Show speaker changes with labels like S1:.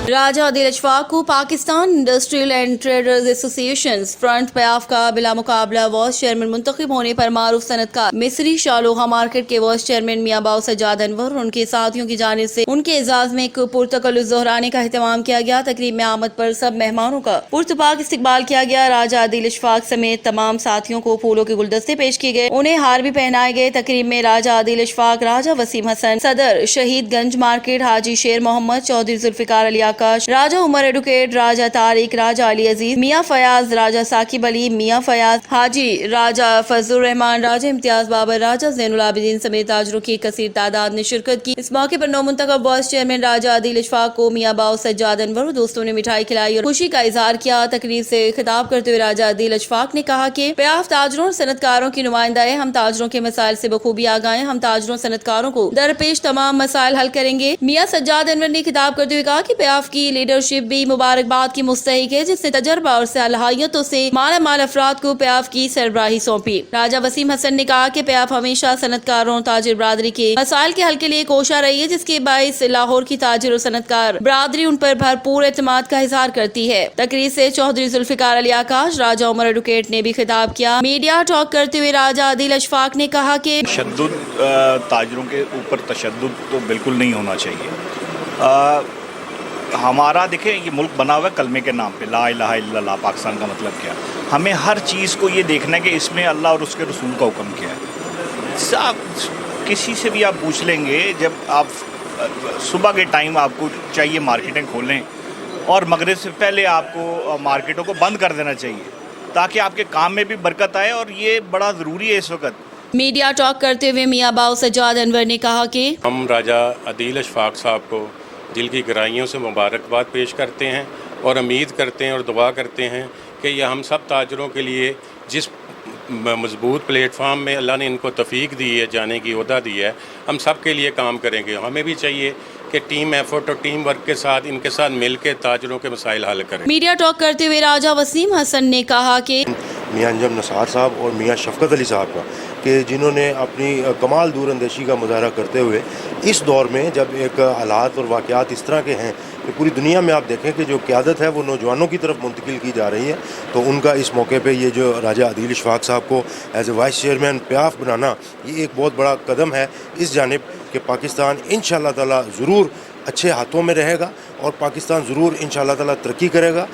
S1: राजा आदिल अशफाक को Pakistan industrial and traders association front PIAF का बिला मुकाबला वाइस चेयरमैन मुंतखब होने पर मारूफ सनतकार मिस्री शालोहा मार्केट के वाइस चेयरमैन मियां बाव सज्जाद अनवर और उनके साथियों की जानिब से उनके एजाज में एक पुरतकल्लुफ़ ज़ोहराने का एहतमाम किया गया। तकरीब में आमद पर सब मेहमानों का पुरतपाक इस्तकबाल किया गया। राजा आदिल अशफाक समेत तमाम साथियों को फूलों के गुलदस्ते पेश किए गए, उन्हें हार भी पहनाए गए। तकरीब में राजा आदिल अशफाक, राजा वसीम हसन सदर, शहीद गंज मार्केट हाजी शेर मोहम्मद, चौधरी जुल्फिकार अली आकाश, राजा उमर एडवोकेट, राजा तारिक, राजा अली अजीज, मियां फयाज, राजा साकिब अली, मियां फयाज हाजी, राजा फजलुर रहमान, राजा इम्तियाज बाबर, राजा ज़ैनुल आबिदीन समेत ताजरों की कसीर तादाद ने शिरकत की। इस मौके पर नौमुंतखब वाइस चेयरमैन राजा आदिल अशफाक को मियां बाव सज्जाद अनवर और दोस्तों ने मिठाई खिलाई और खुशी का इजहार किया। तकरीर से खिताब करते हुए राजा आदिल अशफाक ने कहा कि प्याफ ताजरों और सनतकारों की नुमाइंदा है। हम ताजरों के मसाइल से बखूबी आगाह हैं। हम ताजरों और सनतकारों को दरपेश तमाम मसाइल हल करेंगे। मियां सज्जाद अनवर ने खिताब करते हुए कहा कि प्याफ की लीडरशिप भी मुबारकबाद की मुस्तहिक है, जिसने तजर्बा और सलाहियतों से माला माल अफराद को प्याफ की सरबराही सौंपी। राजा वसीम हसन ने कहा कि प्याफ हमेशा सनतकारों और ताजिर बरादरी के मसाइल के हल के लिए कोशा रही है, जिसके बाइस लाहौर की ताजिर और सनतकार बरादरी उन पर भरपूर एतमाद का इजहार करती है। तकरीर से चौधरी जुल्फिकार अली आकाश, राजा उमर एडवोकेट ने भी खिताब किया। मीडिया टॉक करते हुए राजा आदिल अशफाक ने कहा कि
S2: ताजिरों के ऊपर तशद्दुद तो बिल्कुल नहीं होना चाहिए। हमारा देखें, ये मुल्क बना हुआ है कलमे के नाम पे, ला इलाहा इल्लल्लाह। पाकिस्तान का मतलब क्या है? हमें हर चीज़ को ये देखना है कि इसमें अल्लाह और उसके रसूल का हुक्म क्या है। सब किसी से भी आप पूछ लेंगे, जब आप सुबह के टाइम आपको चाहिए मार्केटें खोलें और मगरिब से पहले आपको मार्केटों को बंद कर देना चाहिए, ताकि आपके काम में भी बरकत आए, और ये बड़ा ज़रूरी है इस वक्त।
S1: मीडिया टॉक करते हुए मियां बाव सज्जाद अनवर ने कहा कि
S3: हम राजा आदिल अशफाक साहब को दिल की गहराइयों से मुबारकबाद पेश करते हैं और उम्मीद करते हैं और दुआ करते हैं कि यह हम सब ताजरों के लिए जिस मजबूत प्लेटफार्म में अल्लाह ने इनको तौफीक दी है, जाने की ओहदा दी है, हम सब के लिए काम करेंगे। हमें भी चाहिए कि टीम एफर्ट और टीम वर्क के साथ इनके साथ मिल के ताजरों के मसाइल हल करें।
S1: मीडिया टॉक करते हुए राजा वसीम हसन ने कहा कि
S4: मियां अंजम नसार साहब और मियां शफकत अली साहब का, कि जिन्होंने अपनी कमाल दूरअंदेशी का मुजाहरा करते हुए इस दौर में, जब एक हालात और वाक़यात इस तरह के हैं कि पूरी दुनिया में आप देखें कि जो क़यादत है वो नौजवानों की तरफ मुंतकिल की जा रही है, तो उनका इस मौके पे ये जो राजा आदिल अशफाक साहब को एज ए वाइस चेयरमैन प्याफ बनाना, ये एक बहुत बड़ा कदम है इस जानिब कि पाकिस्तान इंशाअल्लाह ताला ज़रूर अच्छे हाथों में रहेगा और पाकिस्तान ज़रूर इंशाअल्लाह ताला तरक्की करेगा।